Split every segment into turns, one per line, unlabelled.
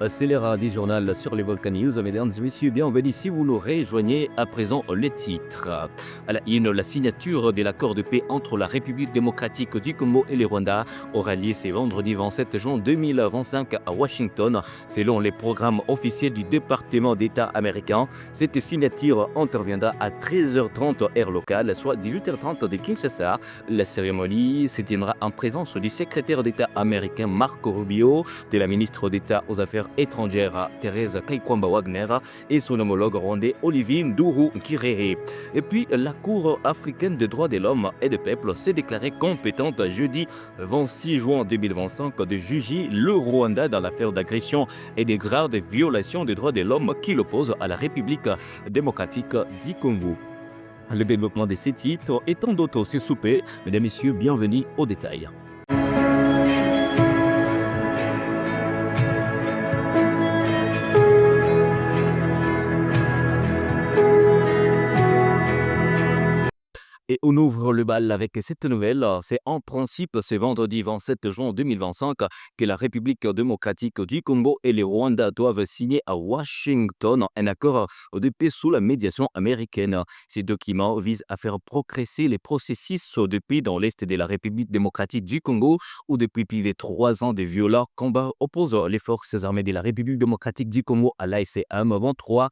c'est l'heure du journal sur les Volcan News. Mesdames et messieurs, bienvenue si vous nous rejoignez. À présent, les titres. À la une, la signature de l'accord de paix entre la République démocratique du Congo et le Rwanda aura lieu ce vendredi 27 juin 2025 à Washington. Selon les programmes officiels du département d'État américain, cette signature interviendra à 13h30 heure locale, soit 18h30 de Kinshasa. La cérémonie se tiendra en présence du secrétaire d'État américain Marco Rubio, de la ministre d'État aux Affaires étrangères Thérèse Kaikwamba Wagner et son homologue rwandais Olivier Ndourou Kirere. Et puis, la Cour africaine des droits de l'homme et des peuples s'est déclarée compétente jeudi 26 juin 2025 de juger le Rwanda dans l'affaire d'agression et de graves violations des droits de l'homme qui l'oppose à la République démocratique du Congo. Le développement de ces titres et tant d'autres se souper. Mesdames et messieurs, bienvenue au détail. Et on ouvre le bal avec cette nouvelle. C'est en principe ce vendredi 27 juin 2025 que la République démocratique du Congo et le Rwanda doivent signer à Washington un accord de paix sous la médiation américaine. Ces documents visent à faire progresser les processus depuis dans l'est de la République démocratique du Congo où depuis plus de 3 ans de violents combats opposent les forces armées de la République démocratique du Congo à l'AFC/M 23.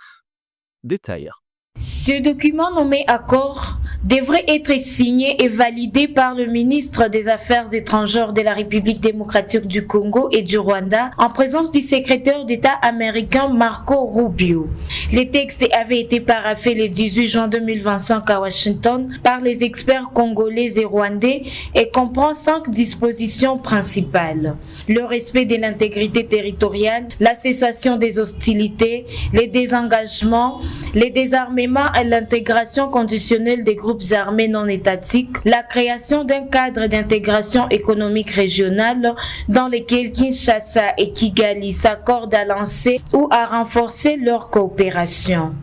Détails.
Ce document nommé accord devrait être signé et validé par le ministre des Affaires étrangères de la République démocratique du Congo et du Rwanda en présence du secrétaire d'État américain Marco Rubio. Les textes avaient été paraphés le 18 juin 2025 à Washington par les experts congolais et rwandais et comprend 5 dispositions principales. Le respect de l'intégrité territoriale, la cessation des hostilités, les désengagements, les désarmements et l'intégration conditionnelle des groupes armés non étatiques, la création d'un cadre d'intégration économique régionale dans lequel Kinshasa et Kigali s'accordent à lancer ou à renforcer leur coopération.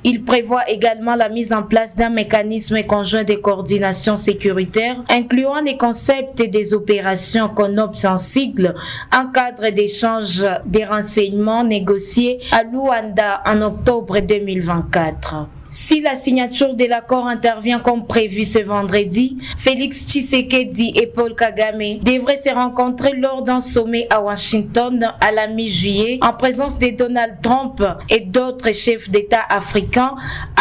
Il prévoit également la mise en place d'un mécanisme conjoint de coordination sécuritaire, incluant les concepts des opérations qu'on nomme en sigle, un cadre d'échange des renseignements négocié à Luanda en octobre 2024. Si la signature de l'accord intervient comme prévu ce vendredi, Félix Tshisekedi et Paul Kagame devraient se rencontrer lors d'un sommet à Washington à la mi-juillet en présence de Donald Trump et d'autres chefs d'État africains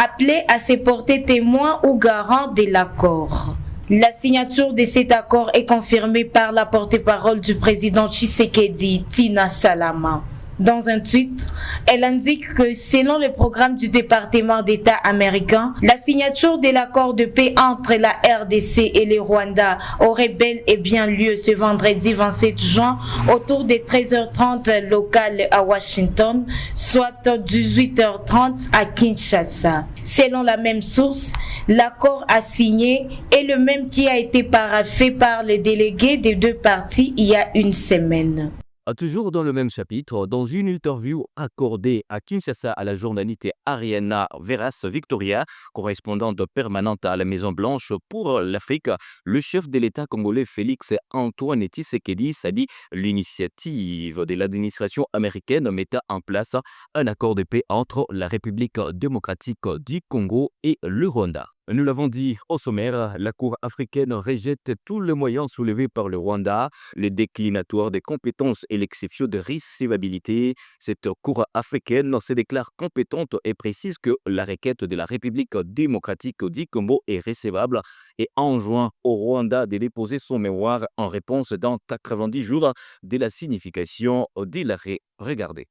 appelés à se porter témoins ou garants de l'accord. La signature de cet accord est confirmée par la porte-parole du président Tshisekedi, Tina Salama. Dans un tweet, elle indique que selon le programme du département d'État américain, la signature de l'accord de paix entre la RDC et le Rwanda aurait bel et bien lieu ce vendredi 27 juin autour de 13h30 locales à Washington, soit 18h30 à Kinshasa. Selon la même source, l'accord à signer est le même qui a été paraphé par les délégués des deux parties il y a une semaine.
Toujours dans le même chapitre, dans une interview accordée à Kinshasa à la journaliste Ariana Veras Victoria, correspondante permanente à la Maison-Blanche pour l'Afrique, le chef de l'État congolais Félix Antoine Tshisekedi a dit l'initiative de l'administration américaine mettant en place un accord de paix entre la République démocratique du Congo et le Rwanda. Nous l'avons dit au sommaire, la Cour africaine rejette tous les moyens soulevés par le Rwanda, le déclinatoire des compétences et l'exception de recevabilité. Cette Cour africaine se déclare compétente et précise que la requête de la République démocratique du Congo est recevable et enjoint au Rwanda de déposer son mémoire en réponse dans 90 jours de la signification de l'arrêt. Regardez.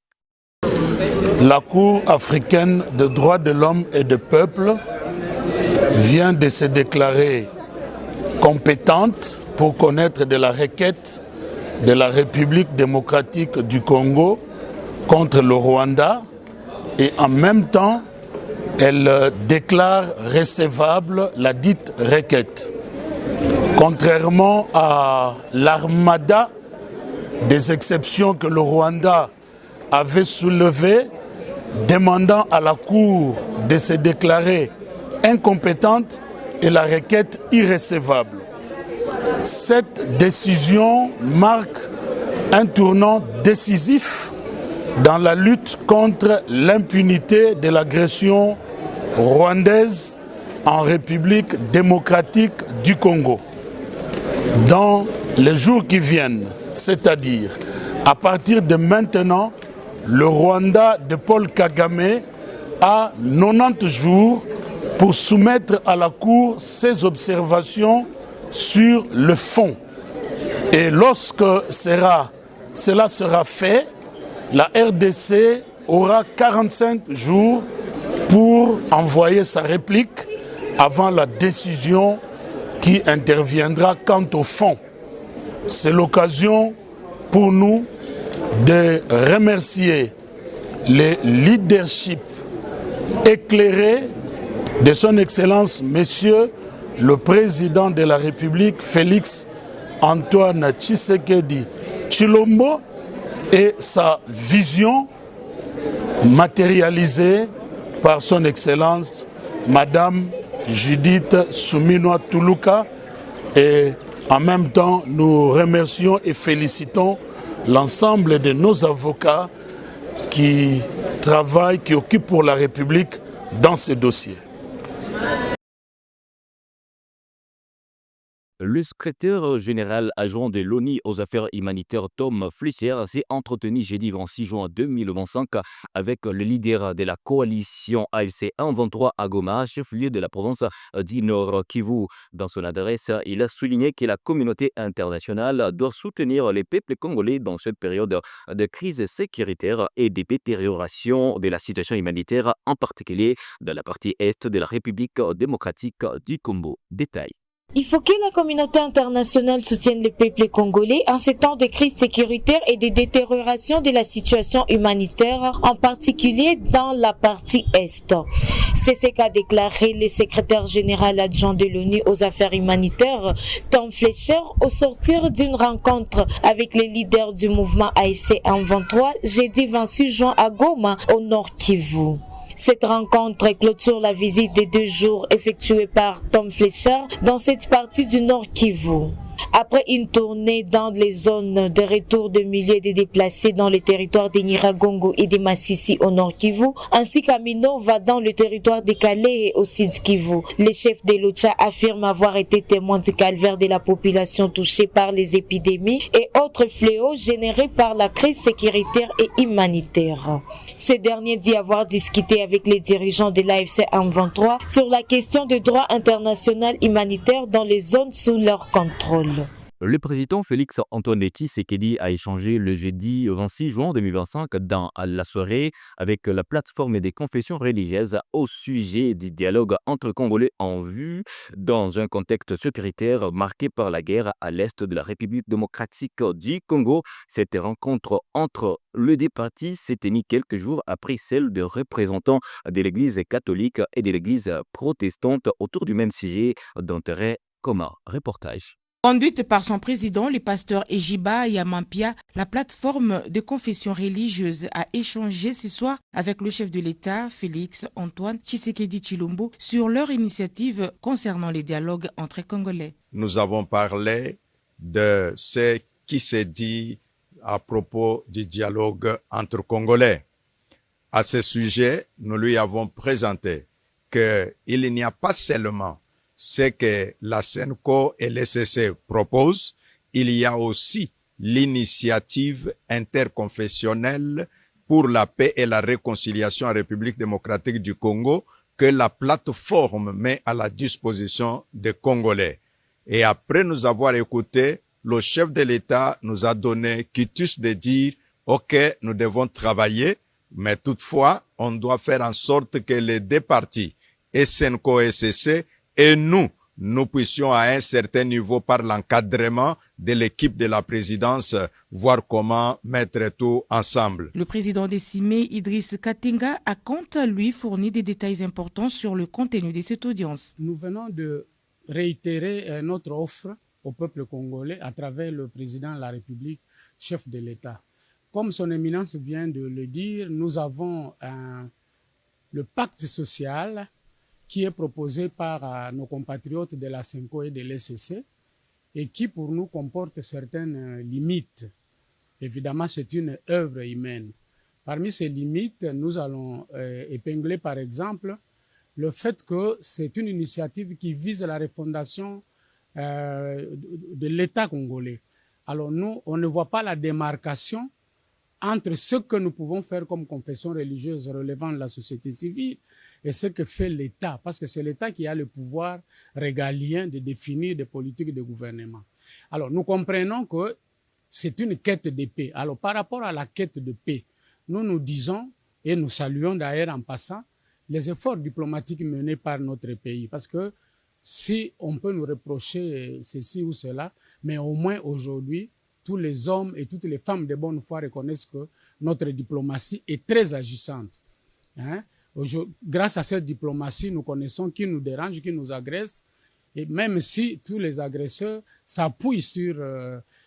La Cour africaine des droits de l'homme et des peuples vient de se déclarer compétente pour connaître de la requête de la République démocratique du Congo contre le Rwanda et en même temps, elle déclare recevable la dite requête. Contrairement à l'armada des exceptions que le Rwanda avait soulevées, demandant à la Cour de se déclarer incompétente et la requête irrecevable. Cette décision marque un tournant décisif dans la lutte contre l'impunité de l'agression rwandaise en République démocratique du Congo. Dans les jours qui viennent, c'est-à-dire à partir de maintenant, le Rwanda de Paul Kagame a 90 jours pour soumettre à la Cour ses observations sur le fond. Et lorsque cela sera fait, la RDC aura 45 jours pour envoyer sa réplique avant la décision qui interviendra quant au fond. C'est l'occasion pour nous de remercier le leadership éclairé de son Excellence, Monsieur le Président de la République, Félix Antoine Tshisekedi Tshilombo, et sa vision matérialisée par son Excellence, Madame Judith Suminwa Tuluka. Et en même temps, nous remercions et félicitons l'ensemble de nos avocats qui travaillent, qui occupent pour la République dans ces dossiers.
Le secrétaire général adjoint de l'ONU aux affaires humanitaires Tom Fletcher s'est entretenu jeudi 26 juin 2025 avec le leader de la coalition AFC 123 à Goma, chef-lieu de la province du Nord Kivu. Dans son adresse, il a souligné que la communauté internationale doit soutenir les peuples congolais dans cette période de crise sécuritaire et de détérioration de la situation humanitaire, en particulier dans la partie est de la République démocratique du Congo. Détail.
Il faut que la communauté internationale soutienne le peuple congolais en ces temps de crise sécuritaire et de détérioration de la situation humanitaire, en particulier dans la partie Est. C'est ce qu'a déclaré le secrétaire général adjoint de l'ONU aux affaires humanitaires, Tom Fletcher, au sortir d'une rencontre avec les leaders du mouvement AFC 123, jeudi 26 juin à Goma, au Nord Kivu. Cette rencontre clôture la visite de 2 jours effectuée par Tom Fletcher dans cette partie du Nord Kivu. Après une tournée dans les zones de retour de milliers de déplacés dans le territoire de Nyiragongo et de Masisi au Nord Kivu, ainsi qu'à Minova dans le territoire de Calais et au Sud Kivu, le chef de l'OCHA affirme avoir été témoin du calvaire de la population touchée par les épidémies et autres fléaux générés par la crise sécuritaire et humanitaire. Ce dernier dit avoir discuté avec les dirigeants de l'AFC 123 sur la question du droit international humanitaire dans les zones sous leur contrôle.
Le président Félix Antoine Tshisekedi a échangé le jeudi 26 juin 2025 dans la soirée avec la plateforme des confessions religieuses au sujet du dialogue entre Congolais en vue dans un contexte sécuritaire marqué par la guerre à l'est de la République démocratique du Congo. Cette rencontre entre les deux parties s'est tenue quelques jours après celle de représentants de l'Église catholique et de l'Église protestante autour du même sujet d'intérêt commun. Reportage.
Conduite par son président, le pasteur Ejiba Yamampia, la plateforme de confession religieuse a échangé ce soir avec le chef de l'État, Félix Antoine Tshisekedi Tshilombo, sur leur initiative concernant les dialogues entre Congolais.
Nous avons parlé de ce qui s'est dit à propos du dialogue entre Congolais. À ce sujet, nous lui avons présenté qu'il n'y a pas seulement ce que la SENCO et l'ECC proposent, il y a aussi l'initiative interconfessionnelle pour la paix et la réconciliation en République démocratique du Congo que la plateforme met à la disposition des Congolais. Et après nous avoir écouté, le chef de l'État nous a donné quitus de dire « Ok, nous devons travailler, mais toutefois, on doit faire en sorte que les deux parties, SENCO et ECC, et nous puissions à un certain niveau par l'encadrement de l'équipe de la présidence voir comment mettre tout ensemble.
Le président décimé Idriss Katinga a quant à lui fourni des détails importants sur le contenu de cette audience.
Nous venons de réitérer notre offre au peuple congolais à travers le président de la République, chef de l'État. Comme son éminence vient de le dire, nous avons le pacte social qui est proposé par nos compatriotes de la SENCO et de l'ECC et qui pour nous comporte certaines limites. Évidemment, c'est une œuvre humaine Parmi ces limites, nous allons épingler par exemple le fait que c'est une initiative qui vise la refondation de l'État congolais. Alors nous, on ne voit pas la démarcation entre ce que nous pouvons faire comme confession religieuse relevant de la société civile et ce que fait l'État, parce que c'est l'État qui a le pouvoir régalien de définir des politiques de gouvernement. Alors nous comprenons que c'est une quête de paix. Alors par rapport à la quête de paix, nous disons, et nous saluons d'ailleurs en passant, les efforts diplomatiques menés par notre pays, parce que si on peut nous reprocher ceci ou cela, mais au moins aujourd'hui, tous les hommes et toutes les femmes de bonne foi reconnaissent que notre diplomatie est très agissante. Hein? Grâce à cette diplomatie, nous connaissons qui nous dérange, qui nous agresse, et même si tous les agresseurs s'appuient sur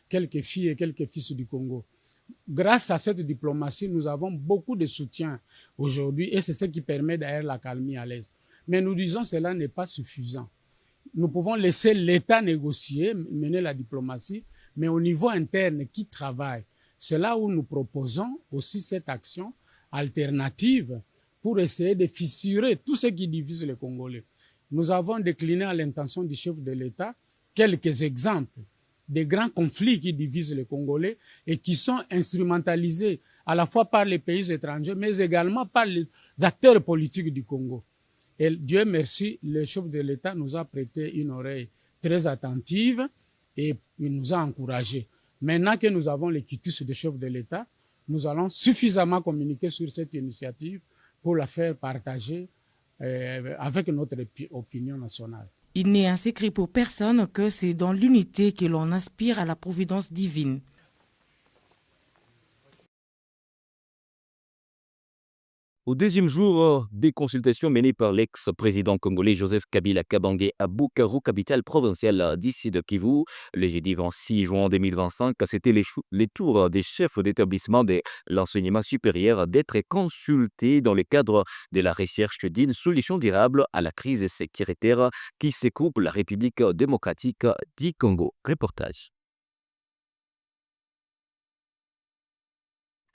quelques filles et quelques fils du Congo. Grâce à cette diplomatie, nous avons beaucoup de soutien aujourd'hui et c'est ce qui permet d'ailleurs la calmie à l'Est. Mais nous disons que cela n'est pas suffisant. Nous pouvons laisser l'État négocier, mener la diplomatie, mais au niveau interne, qui travaille? C'est là où nous proposons aussi cette action alternative pour essayer de fissurer tout ce qui divise les Congolais. Nous avons décliné à l'intention du chef de l'État quelques exemples des grands conflits qui divisent les Congolais et qui sont instrumentalisés à la fois par les pays étrangers, mais également par les acteurs politiques du Congo. Et Dieu merci, le chef de l'État nous a prêté une oreille très attentive et il nous a encouragés. Maintenant que nous avons les quitus de chef de l'État, nous allons suffisamment communiquer sur cette initiative pour la faire partager avec notre opinion nationale.
Il n'est un secret pour personne que c'est dans l'unité que l'on aspire à la providence divine.
Au deuxième jour des consultations menées par l'ex-président congolais Joseph Kabila Kabange à Bukavu, capitale provinciale d'ici de Kivu, le jeudi 26 juin 2025, c'était les tours des chefs d'établissement de l'enseignement supérieur d'être consultés dans le cadre de la recherche d'une solution durable à la crise sécuritaire qui secoupe la République démocratique du Congo. Reportage.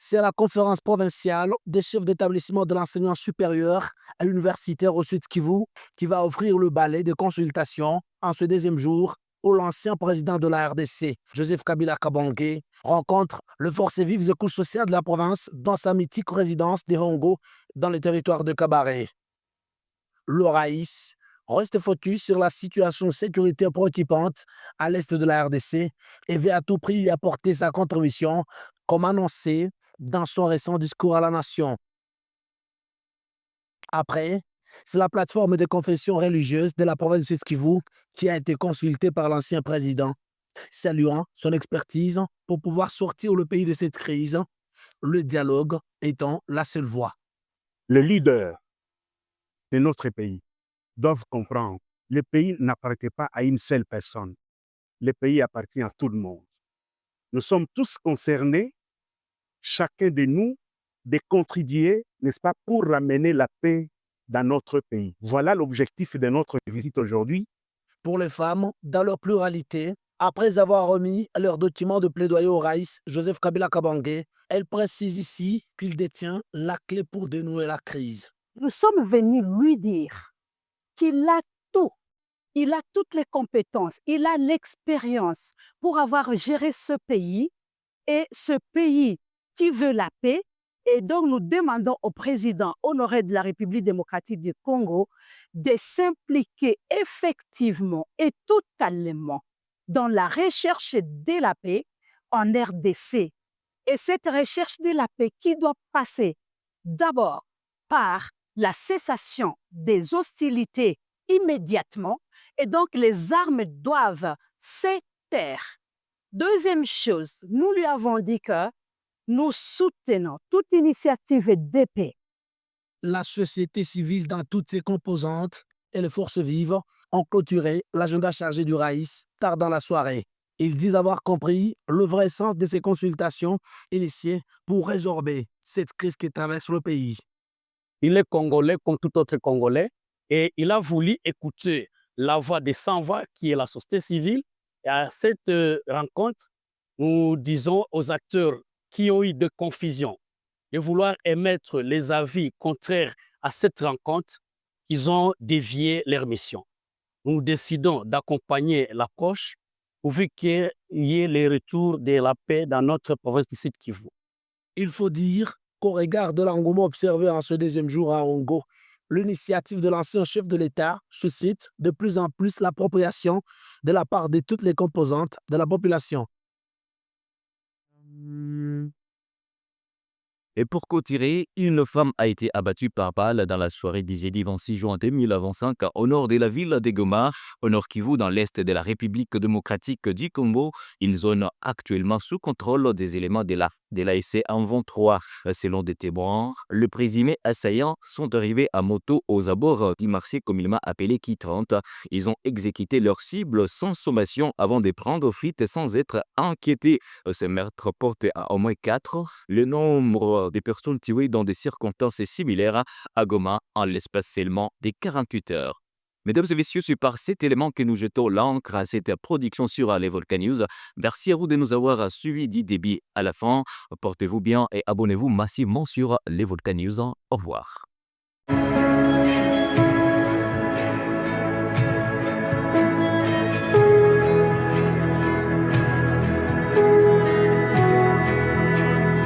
C'est la conférence provinciale des chefs d'établissement de l'enseignement supérieur à l'universitaire au Sud Kivu qui va offrir le balai de consultation en ce deuxième jour où l'ancien président de la RDC, Joseph Kabila Kabange, rencontre le forces vives des couches sociales de la province dans sa mythique résidence des Hongo dans le territoire de Kabaré. Le Raïs reste focus sur la situation sécuritaire préoccupante à l'est de la RDC et veut à tout prix y apporter sa contribution comme annoncé dans son récent discours à la nation. Après, c'est la plateforme de confession religieuse de la province du Sud-Kivu qui a été consultée par l'ancien président, saluant son expertise pour pouvoir sortir le pays de cette crise, le dialogue étant la seule voie.
Les leaders de notre pays doivent comprendre que le pays n'appartient pas à une seule personne. Le pays appartient à tout le monde. Nous sommes tous concernés, chacun de nous, de contribuer, n'est-ce pas, pour ramener la paix dans notre pays. Voilà l'objectif de notre visite aujourd'hui.
Pour les femmes, dans leur pluralité, après avoir remis leur document de plaidoyer au Raïs Joseph Kabila Kabange, elle précise ici qu'il détient la clé pour dénouer la crise.
Nous sommes venus lui dire qu'il a tout. Il a toutes les compétences, il a l'expérience pour avoir géré ce pays et ce pays qui veut la paix. Et donc, nous demandons au président honoré de la République démocratique du Congo de s'impliquer effectivement et totalement dans la recherche de la paix en RDC. Et cette recherche de la paix qui doit passer d'abord par la cessation des hostilités immédiatement, et donc les armes doivent se taire. Deuxième chose, nous lui avons dit que nous soutenons toute initiative de paix.
La société civile dans toutes ses composantes et les forces vives ont clôturé l'agenda chargé du Raïs tard dans la soirée. Ils disent avoir compris le vrai sens de ces consultations initiées pour résorber cette crise qui traverse le pays.
Il est congolais comme tout autre Congolais et il a voulu écouter la voix des sans-voix qui est la société civile. Et à cette rencontre, nous disons aux acteurs qui ont eu de confusion de vouloir émettre les avis contraires à cette rencontre qu'ils ont dévié leur mission. Nous décidons d'accompagner l'approche pourvu qu'il y ait le retour de la paix dans notre province du Sud Kivu.
Il faut dire qu'au regard de l'engouement observé en ce deuxième jour à Ongo, l'initiative de l'ancien chef de l'État suscite de plus en plus l'appropriation de la part de toutes les composantes de la population.
Et pour clôturer, une femme a été abattue par balle dans la soirée du jeudi 26 juin 2025 au nord de la ville de Goma, au nord Kivu, dans l'est de la République démocratique du Congo, une zone actuellement sous contrôle des éléments de l'AFC M23. Selon des témoins, le présumé assaillant sont arrivés à moto aux abords du marché communément appelé Ki-30. Ils ont exécuté leur cible sans sommation avant de prendre fuite sans être inquiétés. Ce meurtre porte à au moins 4 le nombre des personnes tuées dans des circonstances similaires à Goma en l'espace seulement des 48 heures. Mesdames et messieurs, c'est par cet élément que nous jetons l'encre à cette production sur les Volcan News. Merci à vous de nous avoir suivis du début à la fin. Portez-vous bien et abonnez-vous massivement sur les Volcan News. Au revoir.